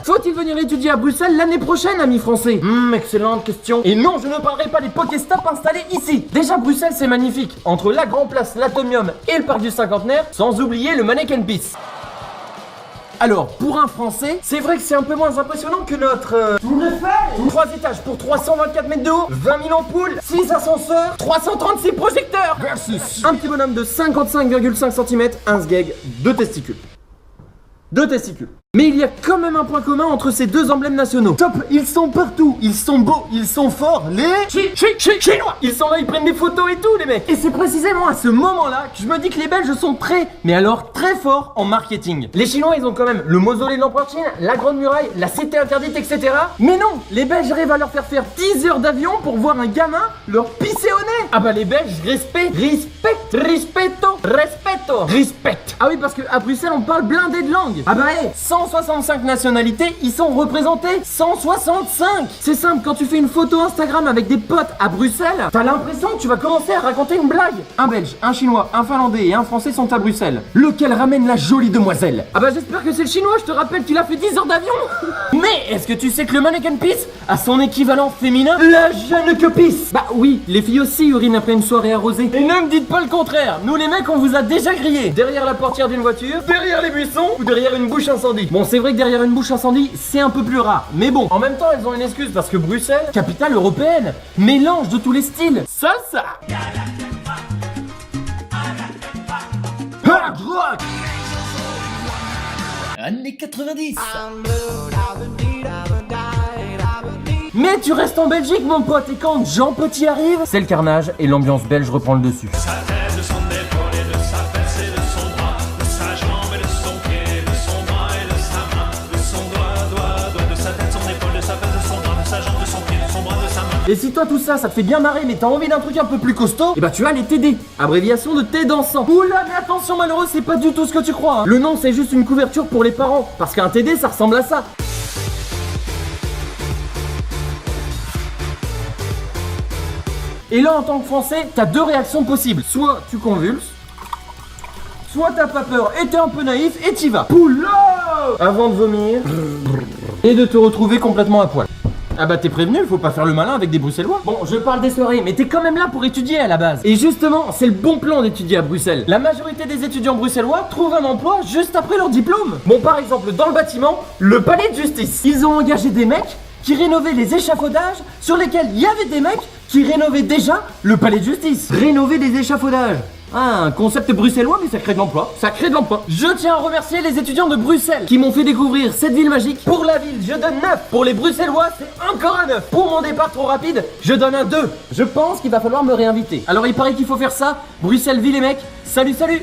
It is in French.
Faut-il venir étudier à Bruxelles l'année prochaine, amis français? Excellente question. Et non, je ne parlerai pas des Pokéstops installés ici. Déjà, Bruxelles, c'est magnifique. Entre la Grand Place, l'Atomium et le Parc du Cinquantenaire, sans oublier le Mannequin Peace. Alors, pour un Français, c'est vrai que c'est un peu moins impressionnant que notre Tour Eiffel. 3 étages pour 324 mètres de haut, 20 000 ampoules, 6 ascenseurs, 336 projecteurs versus un petit bonhomme de 55,5 cm, un sgeg, 2 testicules. 2 testicules. Mais il y a quand même un point commun entre ces deux emblèmes nationaux. Top, ils sont partout, ils sont beaux, ils sont forts, les Chinois. Ils sont là, ils prennent des photos et tout, les mecs. Et c'est précisément à ce moment-là que je me dis que les Belges sont mais alors très forts en marketing. Les Chinois, ils ont quand même le mausolée de l'empereur Qin, la Grande Muraille, la Cité Interdite, etc. Mais non, les Belges rêvent à leur faire 10 heures d'avion pour voir un gamin leur pisser au nez. Ah bah les Belges, respect. Ah oui, parce qu'à Bruxelles, on parle blindé de langues. Ah bah 165 nationalités, ils sont représentés 165. C'est simple, quand tu fais une photo Instagram avec des potes à Bruxelles, t'as l'impression que tu vas commencer à raconter une blague. Un Belge, un Chinois, un Finlandais et un Français sont à Bruxelles. Lequel ramène la jolie demoiselle? Ah bah j'espère que c'est le Chinois, je te rappelle qu'il a fait 10 heures d'avion. Mais est-ce que tu sais que le Mannequin Peace a son équivalent féminin, la jeune que pisse? Bah oui, les filles aussi urinent après une soirée arrosée. Et ne me dites pas le contraire, nous les mecs on vous a déjà grillé. Derrière la portière d'une voiture, derrière les buissons ou derrière une bouche incendie. Bon, c'est vrai que derrière une bouche incendie, c'est un peu plus rare. Mais bon, en même temps, elles ont une excuse parce que Bruxelles, capitale européenne, mélange de tous les styles. Salsa, hard rock, années 90. Mais tu restes en Belgique, mon pote, et quand Jean Petit arrive, c'est le carnage et l'ambiance belge reprend le dessus. Et si toi tout ça, ça te fait bien marrer mais t'as envie d'un truc un peu plus costaud, et bah tu as les TD, abréviation de thé dansant. Oula mais attention malheureux, c'est pas du tout ce que tu crois hein. Le nom c'est juste une couverture pour les parents, parce qu'un TD ça ressemble à ça. Et là en tant que français, t'as 2 réactions possibles. Soit tu convulses, soit t'as pas peur et t'es un peu naïf et t'y vas. Poula avant de vomir et de te retrouver complètement à poil. Ah bah t'es prévenu, faut pas faire le malin avec des Bruxellois. Bon, je parle des soirées, mais t'es quand même là pour étudier à la base. Et justement, c'est le bon plan d'étudier à Bruxelles. La majorité des étudiants bruxellois trouvent un emploi juste après leur diplôme. Bon, par exemple, dans le bâtiment, le palais de justice. Ils ont engagé des mecs qui rénovaient les échafaudages sur lesquels il y avait des mecs qui rénovaient déjà le palais de justice. Rénover des échafaudages. Ah, un concept bruxellois, mais ça crée de l'emploi. Ça crée de l'emploi. Je tiens à remercier les étudiants de Bruxelles qui m'ont fait découvrir cette ville magique. Pour la ville, je donne 9. Pour les Bruxellois, c'est encore un 9. Pour mon départ trop rapide, je donne un 2. Je pense qu'il va falloir me réinviter. Alors il paraît qu'il faut faire ça. Bruxelles, ville les mecs. Salut, salut.